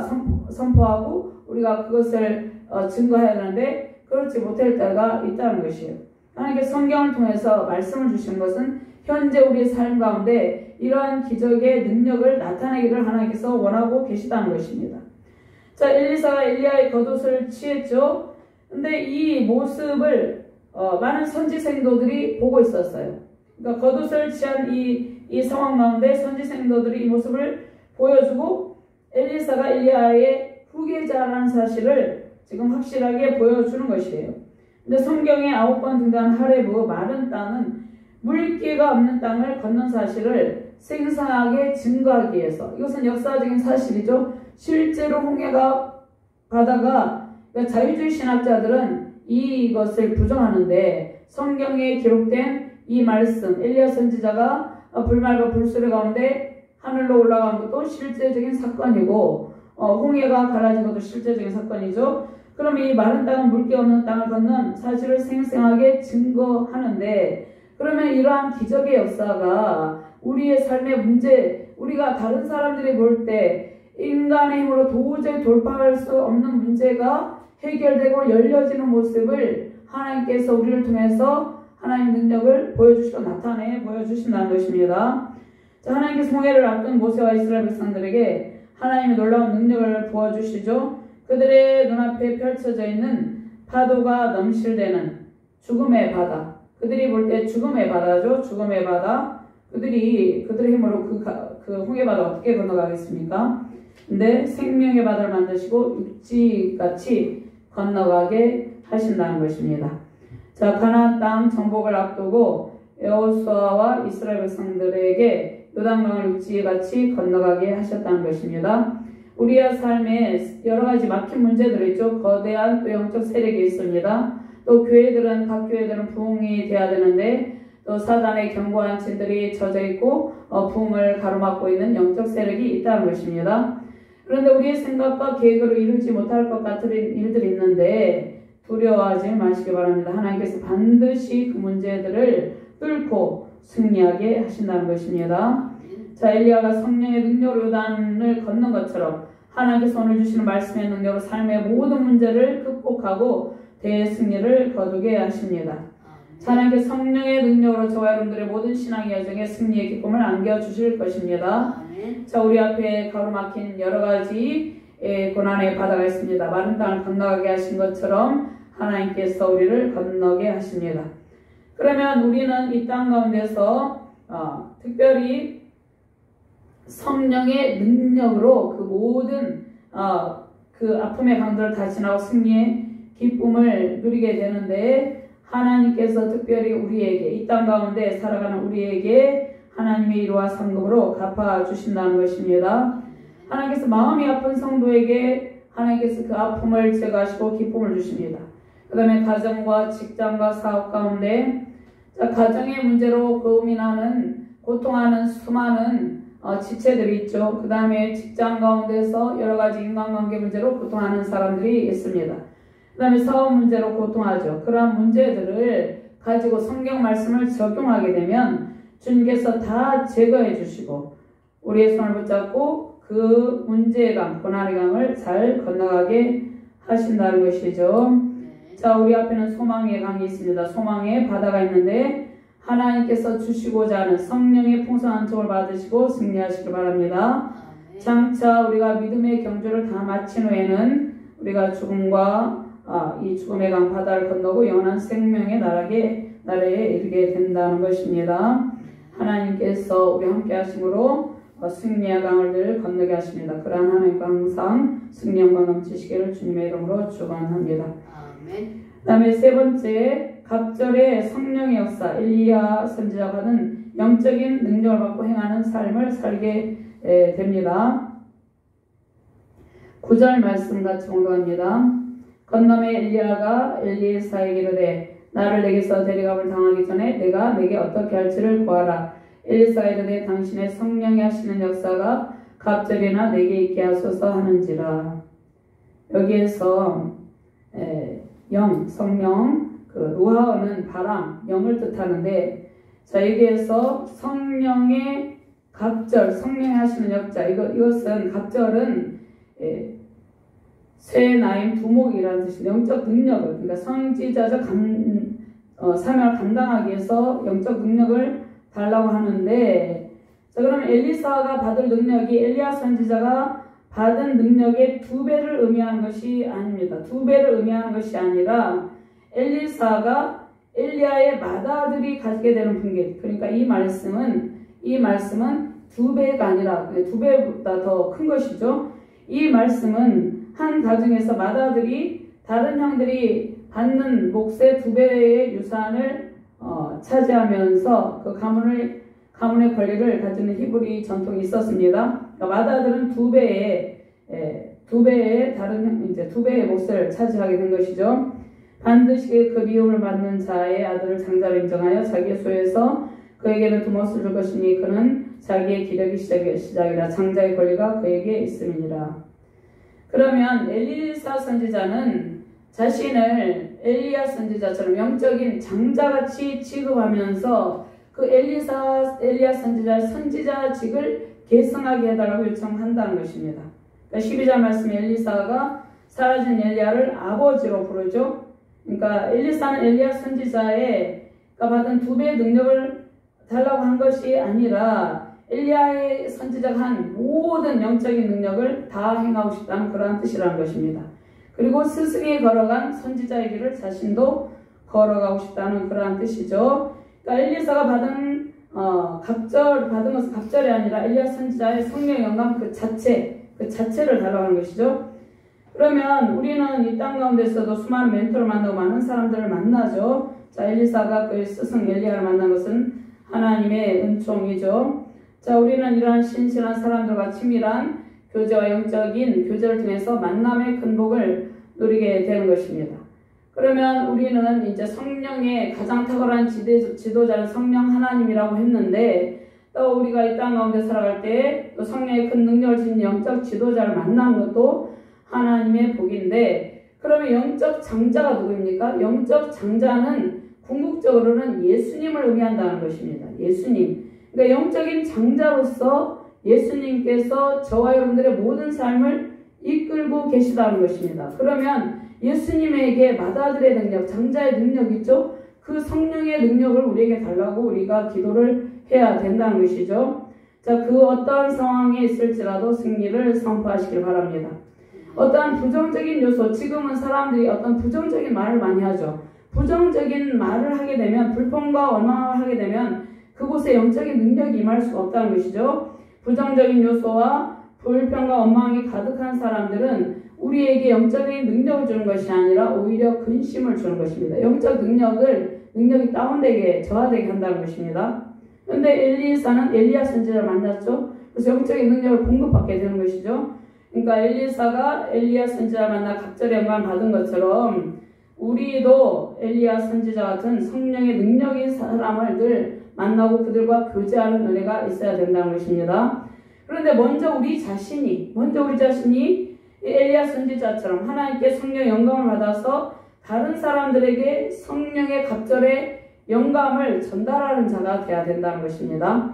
선포하고 우리가 그것을 증거해야 하는데 그렇지 못할 때가 있다는 것이에요. 하나님께서 성경을 통해서 말씀을 주신 것은 현재 우리의 삶 가운데 이러한 기적의 능력을 나타내기를 하나님께서 원하고 계시다는 것입니다. 자, 엘리사가 엘리야의 겉옷을 취했죠. 근데 이 모습을 많은 선지생도들이 보고 있었어요. 그러니까 겉옷을 취한 이 상황 가운데 선지생도들이 이 모습을 보여주고 엘리사가 엘리야의 후계자라는 사실을 지금 확실하게 보여주는 것이에요. 근데 성경에 9번 등장한 하레브 마른 땅은 물기가 없는 땅을 걷는 사실을 생생하게 증거하기 위해서, 이것은 역사적인 사실이죠. 실제로 홍해가 바다가, 그러니까 자유주의 신학자들은 이것을 부정하는데 성경에 기록된 이 말씀, 엘리야 선지자가 불말과 불수레 가운데 하늘로 올라간 것도 실제적인 사건이고 홍해가 갈라진 것도 실제적인 사건이죠. 그럼 이 마른 땅은 물기 없는 땅을 걷는 사실을 생생하게 증거하는데, 그러면 이러한 기적의 역사가 우리의 삶의 문제, 우리가 다른 사람들이 볼 때 인간의 힘으로 도저히 돌파할 수 없는 문제가 해결되고 열려지는 모습을 하나님께서 우리를 통해서 하나님의 능력을 보여주시고 나타내 보여주신다는 것입니다. 자, 하나님께서 홍해를 앞둔 모세와 이스라엘 백성들에게 하나님의 놀라운 능력을 보여주시죠. 그들의 눈앞에 펼쳐져 있는 파도가 넘실대는 죽음의 바다, 그들이 볼 때 죽음의 바다죠. 죽음의 바다. 그들의 힘으로 그 홍해 바다 어떻게 건너가겠습니까? 근데 생명의 바다를 만드시고 육지같이 건너가게 하신다는 것입니다. 자, 가나안 땅 정복을 앞두고 여호수아와 이스라엘 백성들에게 요단강을 육지같이 건너가게 하셨다는 것입니다. 우리의 삶에 여러 가지 막힌 문제들이 있죠. 거대한 또 영적 세력이 있습니다. 또 각 교회들은 부흥이 돼야 되는데 또 사단의 견고한 진들이 젖어 있고 부흥을 가로막고 있는 영적 세력이 있다는 것입니다. 그런데 우리의 생각과 계획으로 이루지 못할 것 같은 일들이 있는데 두려워하지 마시기 바랍니다. 하나님께서 반드시 그 문제들을 뚫고 승리하게 하신다는 것입니다. 자, 엘리야가 성령의 능력으로 요단을 걷는 것처럼 하나님께서 오늘 주시는 말씀의 능력으로 삶의 모든 문제를 극복하고 대승리를 거두게 하십니다. 하나님께서 성령의 능력으로 저와 여러분들의 모든 신앙의 여정에 승리의 기쁨을 안겨주실 것입니다. 자, 우리 앞에 가로막힌 여러 가지 고난의 바다가 있습니다. 마른 땅을 건너가게 하신 것처럼 하나님께서 우리를 건너게 하십니다. 그러면 우리는 이 땅 가운데서 특별히 성령의 능력으로 그 모든 그 아픔의 강도를 다 지나고 승리의 기쁨을 누리게 되는데, 하나님께서 특별히 우리에게 이 땅 가운데 살아가는 우리에게 하나님의 일과 상급으로 갚아주신다는 것입니다. 하나님께서 마음이 아픈 성도에게 하나님께서 그 아픔을 제거하시고 기쁨을 주십니다. 그 다음에 가정과 직장과 사업 가운데 가정의 문제로 고민하는 고통하는 수많은 지체들이 있죠. 그 다음에 직장 가운데서 여러 가지 인간관계 문제로 고통하는 사람들이 있습니다. 그 다음에 사업 문제로 고통하죠. 그러한 문제들을 가지고 성경 말씀을 적용하게 되면 주님께서 다 제거해 주시고 우리의 손을 붙잡고 그 문제의 강, 고난의 강을 잘 건너가게 하신다는 것이죠. 자, 우리 앞에는 소망의 강이 있습니다. 소망의 바다가 있는데 하나님께서 주시고자 하는 성령의 풍성한 촉을 받으시고 승리하시길 바랍니다. 장차 우리가 믿음의 경주를 다 마친 후에는 우리가 죽음과 이 죽음의 강 바다를 건너고 영원한 생명의 나라에 이르게 된다는 것입니다. 하나님께서 우리 함께 하심으로 승리의 강을 늘 건너게 하십니다. 그러한 하나님과 항상 승리와 넘치시기를 주님의 이름으로 축원합니다. 그 다음에 세 번째, 갑절의 성령의 역사, 엘리야 선지자가 받은 영적인 능력을 받고 행하는 삶을 살게 됩니다. 9절 말씀 같이 공독합니다. 건너매 엘리야가 엘리사에게 이르되 나를 내게서 데려감을 당하기 전에 내가 내게 어떻게 할지를 구하라. 엘리사가 이르되 당신의 성령이 하시는 역사가 갑절이나 내게 있게 하소서 하는지라. 여기에서 영, 성령, 그 루하어는 바람, 영을 뜻하는데 자 여기에서 성령의 갑절, 성령이 하시는 역사 이것은 갑절은 쇠나임 두목이라는 뜻이 영적 능력을 그러니까 선지자적 사명을 감당하기 위해서 영적 능력을 달라고 하는데 자 그러면 엘리사가 받을 능력이 엘리야 선지자가 받은 능력의 2배를 의미하는 것이 아닙니다. 2배를 의미하는 것이 아니라 엘리사가 엘리야의 맏아들이 가지게 되는 분계 그러니까 이 말씀은 2배가 아니라 2배보다 더 큰 것이죠. 이 말씀은 한 가정에서 맏아들이 다른 형들이 받는 몫의 2배의 유산을 차지하면서 그 가문의 권리를 가지는 히브리 전통이 있었습니다. 그러니까 맏아들은 2배의 다른 이제 2배의 몫을 차지하게 된 것이죠. 반드시 그 미움을 받는 자의 아들을 장자로 인정하여 자기의 소유에서 그에게는 두 몫을 줄 것이니 그는 자기의 기력이 시작이라 장자의 권리가 그에게 있음이니라. 그러면 엘리사 선지자는 자신을 엘리야 선지자처럼 영적인 장자같이 취급하면서 그 엘리야 선지자의 선지자직을 계승하게 해달라고 요청한다는 것입니다. 그러니까 12절 말씀에 엘리사가 사라진 엘리야를 아버지로 부르죠. 그러니까 엘리사는 엘리야 선지자의 받은 2배의 능력을 달라고 한 것이 아니라 엘리야의 선지자가 한 모든 영적인 능력을 다 행하고 싶다는 그러한 뜻이라는 것입니다. 그리고 스승이 걸어간 선지자의 길을 자신도 걸어가고 싶다는 그러한 뜻이죠. 그러니까 엘리사가 받은 것은 갑절이 아니라 엘리야 선지자의 성령 영감 그 자체를 달라고 하는 것이죠. 그러면 우리는 이 땅 가운데서도 수많은 멘토를 만나고 많은 사람들을 만나죠. 자, 엘리사가 그 스승 엘리야를 만난 것은 하나님의 은총이죠. 자, 우리는 이러한 신실한 사람들과 친밀한 교제와 영적인 교제를 통해서 만남의 큰 복을 누리게 되는 것입니다. 그러면 우리는 이제 성령의 가장 탁월한 지도자는 성령 하나님이라고 했는데 또 우리가 이 땅 가운데 살아갈 때 또 성령의 큰 능력을 지닌 영적 지도자를 만나는 것도 하나님의 복인데 그러면 영적 장자가 누구입니까? 영적 장자는 궁극적으로는 예수님을 의미한다는 것입니다. 예수님. 그러니까 영적인 장자로서 예수님께서 저와 여러분들의 모든 삶을 이끌고 계시다는 것입니다. 그러면 예수님에게 맏아들의 능력, 장자의 능력 있죠? 그 성령의 능력을 우리에게 달라고 우리가 기도를 해야 된다는 것이죠. 자, 그 어떠한 상황에 있을지라도 승리를 선포하시길 바랍니다. 어떠한 부정적인 요소, 지금은 사람들이 어떤 부정적인 말을 많이 하죠. 부정적인 말을 하게 되면, 불평과 원망을 하게 되면 그곳에 영적인 능력이 임할 수가 없다는 것이죠. 부정적인 요소와 불평과 원망이 가득한 사람들은 우리에게 영적인 능력을 주는 것이 아니라 오히려 근심을 주는 것입니다. 영적 능력이 다운되게, 저하되게 한다는 것입니다. 그런데 엘리사는 엘리야 선지자를 만났죠. 그래서 영적인 능력을 공급받게 되는 것이죠. 그러니까 엘리사가 엘리야 선지자를 만나 각절의 영광을 받은 것처럼 우리도 엘리야 선지자 같은 성령의 능력인 사람을 늘 만나고 그들과 교제하는 은혜가 있어야 된다는 것입니다. 그런데 먼저 우리 자신이 엘리야 선지자처럼 하나님께 성령의 영감을 받아서 다른 사람들에게 성령의 갑절의 영감을 전달하는 자가 되어야 된다는 것입니다.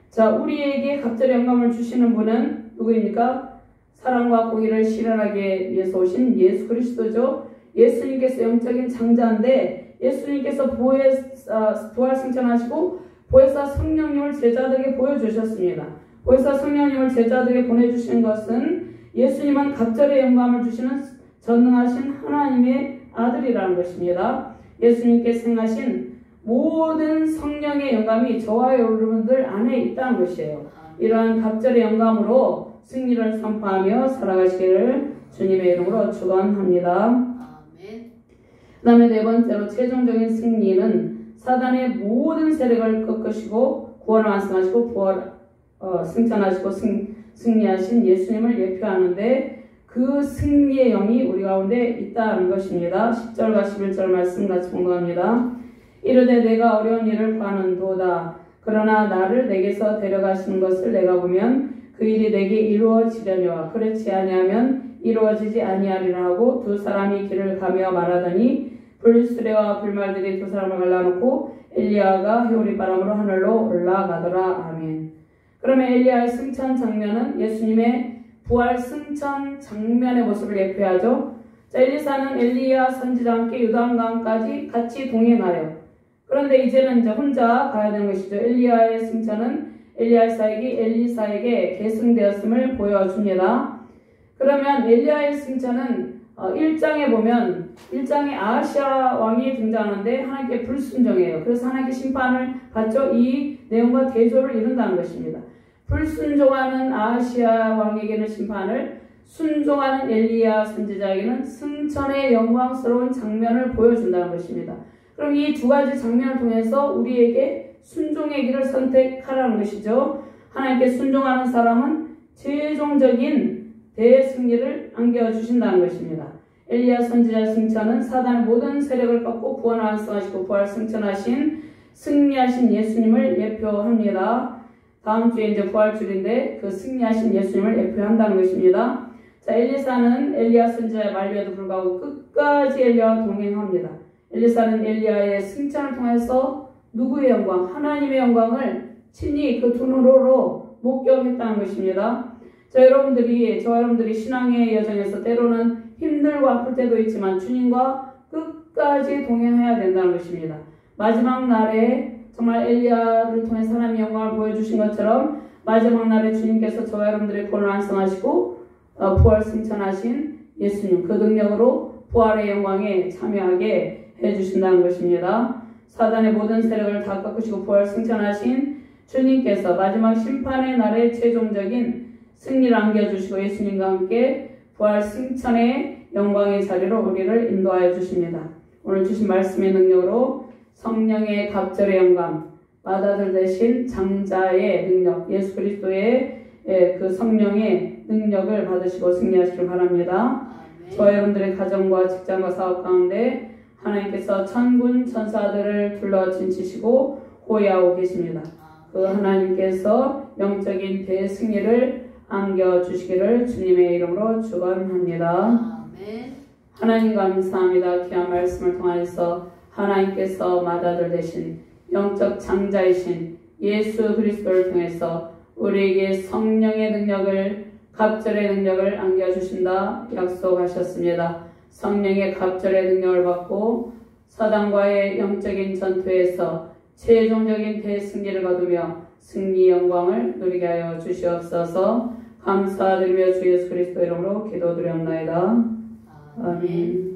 자, 우리에게 갑절의 영감을 주시는 분은 누구입니까? 사랑과 공의를 실현하기 위해서 오신 예수 그리스도죠. 예수님께서 영적인 장자인데 예수님께서 부활 승천하시고 보혜사 성령님을 제자들에게 보여주셨습니다. 보혜사 성령님을 제자들에게 보내주신 것은 예수님은 갑절의 영감을 주시는 전능하신 하나님의 아들이라는 것입니다. 예수님께서 행하신 모든 성령의 영감이 저와 여러분들 안에 있다는 것이에요. 이러한 갑절의 영감으로 승리를 선포하며 살아가시기를 주님의 이름으로 축원합니다. 그 다음에 네 번째로 최종적인 승리는 사단의 모든 세력을 꺾으시고 구원을 완성하시고 승천하시고 승리하신 예수님을 예표하는데 그 승리의 영이 우리 가운데 있다는 것입니다. 10절과 11절 말씀 같이 공부합니다. 이르되 내가 어려운 일을 구하는도다. 그러나 나를 내게서 데려가시는 것을 내가 보면 그 일이 내게 이루어지려니와 그렇지 아니하면 이루어지지 아니하리라 하고 두 사람이 길을 가며 말하더니 불수레와 불말들이 두 사람을 갈라놓고 엘리야가 회오리 바람으로 하늘로 올라가더라. 아멘. 그러면 엘리야의 승천 장면은 예수님의 부활 승천 장면의 모습을 예표하죠. 자, 엘리사는 엘리야 선지자와 함께 요단강까지 같이 동행하여 그런데 이제는 이제 혼자 가야 되는 것이죠. 엘리야의 승천은 엘리사에게 계승되었음을 보여줍니다. 그러면 엘리야의 승천은 1장에 보면 1장에 아하시아 왕이 등장하는데 하나님께 불순종해요. 그래서 하나님께 심판을 받죠. 이 내용과 대조를 이룬다는 것입니다. 불순종하는 아하시아 왕에게는 심판을, 순종하는 엘리야 선지자에게는 승천의 영광스러운 장면을 보여준다는 것입니다. 그럼 이 두 가지 장면을 통해서 우리에게 순종의 길을 선택하라는 것이죠. 하나님께 순종하는 사람은 최종적인 대승리를 안겨주신다는 것입니다. 엘리야 선지자의 승천은 사단의 모든 세력을 꺾고 구원을 완성하시고 부활 승천하신 승리하신 예수님을 예표합니다. 다음 주에 이제 부활주일인데 그 승리하신 예수님을 예표한다는 것입니다. 자, 엘리사는 엘리야 선지자의 만류에도 불구하고 끝까지 엘리야와 동행합니다. 엘리사는 엘리야의 승천을 통해서 누구의 영광? 하나님의 영광을 친히 그 두 눈으로 목격했다는 것입니다. 저와 여러분들이 신앙의 여정에서 때로는 힘들고 아플 때도 있지만 주님과 끝까지 동행해야 된다는 것입니다. 마지막 날에 정말 엘리야를 통해 하나님의 영광을 보여주신 것처럼 마지막 날에 주님께서 저와 여러분들의 구원을 완성하시고 부활 승천하신 예수님 그 능력으로 부활의 영광에 참여하게 해주신다는 것입니다. 사단의 모든 세력을 다 꺾으시고 부활 승천하신 주님께서 마지막 심판의 날에 최종적인 승리를 안겨주시고 예수님과 함께 부활 승천의 영광의 자리로 우리를 인도하여 주십니다. 오늘 주신 말씀의 능력으로 성령의 갑절의 영광, 맏아들 되신 장자의 능력, 예수 그리스도의 그 성령의 능력을 받으시고 승리하시길 바랍니다. 저와 여러분들의 가정과 직장과 사업 가운데 하나님께서 천군 천사들을 둘러 진치시고 호위하고 계십니다. 그 하나님께서 영적인 대승리를 안겨주시기를 주님의 이름으로 축원합니다. 하나님 감사합니다. 귀한 말씀을 통하여서 하나님께서 맏아들 되신 영적 장자이신 예수 그리스도를 통해서 우리에게 성령의 능력을 갑절의 능력을 안겨주신다 약속하셨습니다. 성령의 갑절의 능력을 받고 사단과의 영적인 전투에서 최종적인 대승리를 거두며 승리 영광을 누리게 하여 주시옵소서. 감사드리며 주 예수 그리스도 이름으로 기도드렸나이다. 아멘.